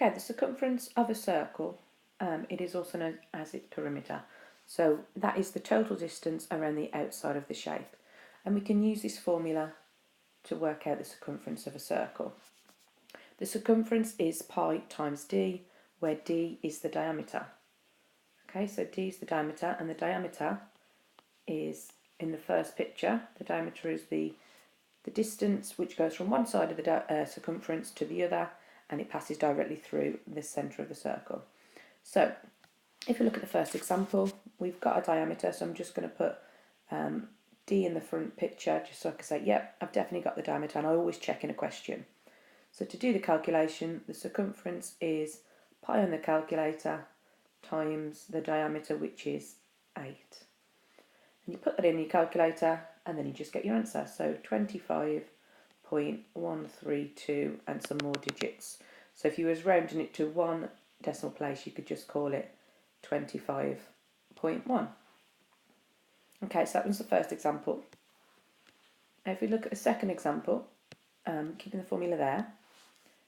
Okay, the circumference of a circle, it is also known as its perimeter. So that is the total distance around the outside of the shape. And we can use this formula to work out the circumference of a circle. The circumference is pi times d, where d is the diameter. Okay, so d is the diameter, and the diameter is, in the first picture, the diameter is the distance which goes from one side of the circumference to the other, and it passes directly through the centre of the circle. So if we look at the first example, we've got a diameter, so I'm just going to put d in the front picture just so I can say, yep, I've definitely got the diameter, and I always check in a question. So to do the calculation, the circumference is pi on the calculator times the diameter, which is 8. And you put that in your calculator, and then you just get your answer. So 25.132 and some more digits. So if you was rounding it to one decimal place, you could just call it 25.1. Okay, so that was the first example. Now if we look at the second example, keeping the formula there,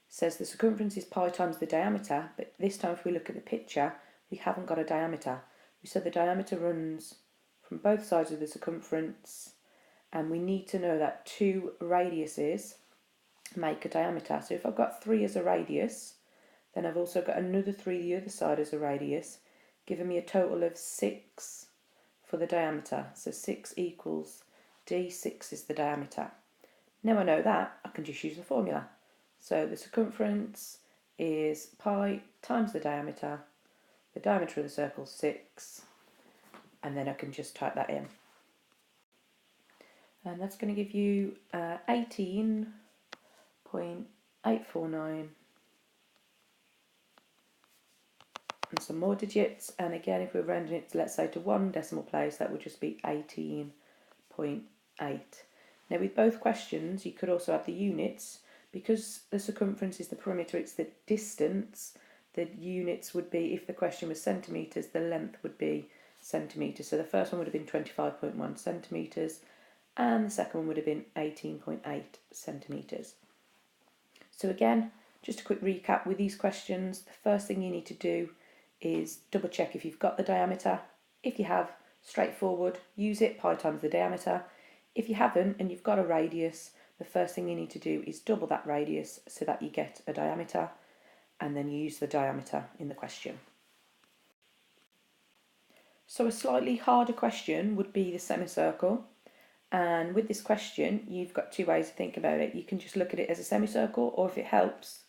says the circumference is pi times the diameter, but this time if we look at the picture, we haven't got a diameter. We said the diameter runs from both sides of the circumference, and we need to know that two radiuses make a diameter. So if I've got 3 as a radius, then I've also got another 3 the other side as a radius, giving me a total of 6 for the diameter. So 6 equals d6 is the diameter. Now I know that, I can just use the formula. So the circumference is pi times the diameter of the circle 6, and then I can just type that in. And that's going to give you 18.849 and some more digits. And again, if we're rounding it, let's say to one decimal place, that would just be 18.8. Now with both questions, you could also add the units. Because the circumference is the perimeter, it's the distance, the units would be, if the question was centimetres, the length would be centimetres. So the first one would have been 25.1 centimetres, and the second one would have been 18.8 centimetres. So again, just a quick recap with these questions, the first thing you need to do is double check if you've got the diameter. If you have, straightforward, use it, pi times the diameter. If you haven't and you've got a radius, the first thing you need to do is double that radius so that you get a diameter, and then use the diameter in the question. So a slightly harder question would be the semicircle, and with this question you've got two ways to think about it. You can just look at it as a semicircle, or if it helps,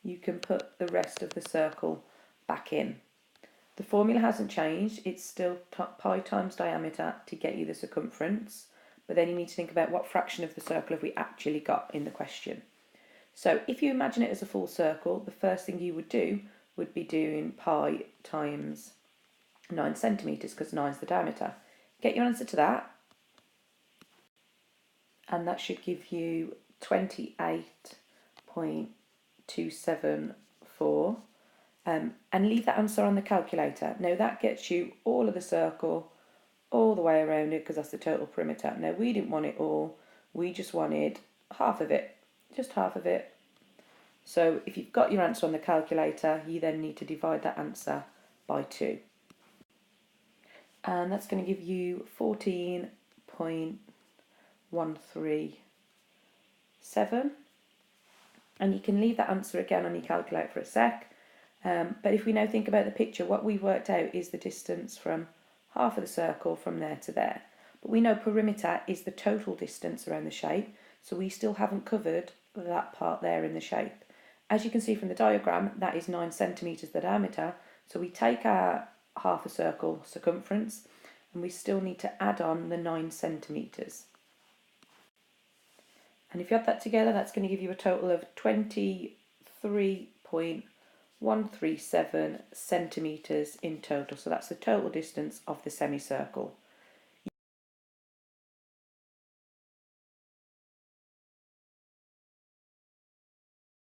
you can put the rest of the circle back in. The formula hasn't changed, it's still pi times diameter to get you the circumference. But then you need to think about what fraction of the circle have we actually got in the question. So if you imagine it as a full circle, the first thing you would do would be doing pi times 9 centimetres, because 9 is the diameter. Get your answer to that, and that should give you 28.274, and leave that answer on the calculator. Now that gets you all of the circle, all the way around it, because that's the total perimeter. Now we didn't want it all, we just wanted half of it, just half of it. So if you've got your answer on the calculator, you then need to divide that answer by 2. And that's going to give you 14.137. And you can leave that answer again on your calculator for a sec. But if we now think about the picture, what we worked out is the distance from half of the circle from there to there. But we know perimeter is the total distance around the shape, so we still haven't covered that part there in the shape. As you can see from the diagram, that is 9 centimetres the diameter, so we take our half a circle circumference and we still need to add on the 9 centimetres. And if you add that together, that's going to give you a total of 23.137 centimetres in total. So that's the total distance of the semicircle.